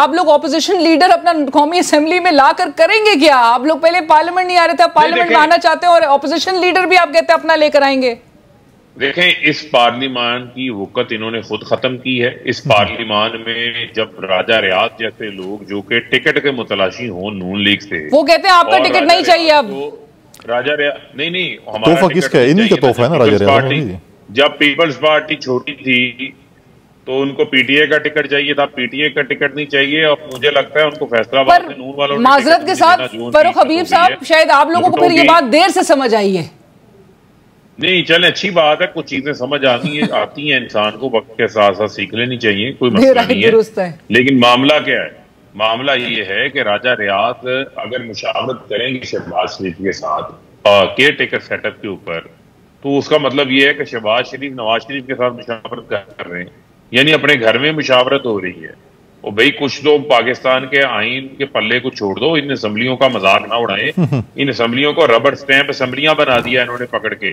आप लोग opposition leader अपना कौमी असेंबली में लाकर करेंगे क्या? आप लोग पहले पार्लियामेंट नहीं आ रहे थे, पार्लियामेंट में आना चाहते हैं और ऑपोजिशन लीडर भी आप कहते हैं अपना लेकर आएंगे। देखें, इस पार्लियामान की वक़्त इन्होंने खुद खत्म की है। इस पार्लियामान में जब राजा रियाज जैसे लोग जो कि टिकट के मुतलाशी हों नून लीग से, वो कहते हैं आपका टिकट नहीं चाहिए अब। राजा रियाज नहीं, हमारा तोहफा किसका है? इन्हीं का तोहफा है ना राजा रियाज। जब पीपल्स पार्टी छोटी थी तो उनको पीटीए का टिकट चाहिए था, पीटीए का टिकट नहीं चाहिए। और मुझे लगता है उनको फैसलाबाद में नून वालों माजरत के साथ फरूख हबीब साहब, शायद आप लोगों को फिर ये बात देर से समझ आई है। नहीं, चले अच्छी बात है, कुछ चीजें समझ आती हैं इंसान को, वक्त के साथ साथ सीख लेनी चाहिए, कोई मसला नहीं है। लेकिन मामला क्या है? मामला ये है कि राजा रियाज अगर मुशावरत करेंगे शहबाज शरीफ के साथ केयर टेकर सेटअप के ऊपर, तो उसका मतलब ये है कि शहबाज शरीफ नवाज शरीफ के साथ मुशावरत कर रहे हैं, यानी अपने घर में मुशावरत हो रही है। और भाई कुछ तो पाकिस्तान के आइन के पल्ले को छोड़ दो, इन असम्बलियों का मजाक ना उड़ाए। इन असम्बलियों को रबड़ स्टैंप असम्बलियां बना दिया इन्होंने पकड़ के।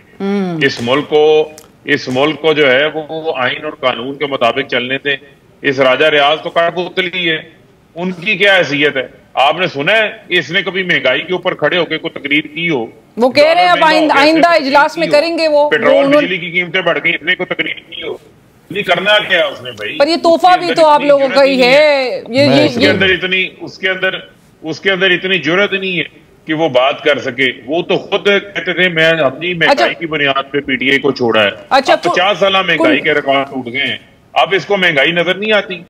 इस मुल्क को जो है वो आइन और कानून के मुताबिक चलने थे। इस राजा रियाज तो कठपुतली है, उनकी क्या हैसियत है? आपने सुना है इसने कभी महंगाई के ऊपर खड़े होकर कोई तकरीर की हो? वो कह रहे हैं अब आइंदा इजलास में करेंगे। वो पेट्रोल बिजली की कीमतें बढ़ गई, इतने को तकरीर की हो? नहीं करना क्या है उसने भाई? पर ये तोहफा भी तो आप लोगों का ही है। उसके अंदर इतनी जुर्रत नहीं है कि वो बात कर सके। वो तो खुद कहते थे मैं अपनी महंगाई की बुनियाद पे पीटीआई को छोड़ा है। अच्छा, 50 साल महंगाई के रिकॉर्ड टूट गए हैं, अब इसको महंगाई नजर नहीं आती।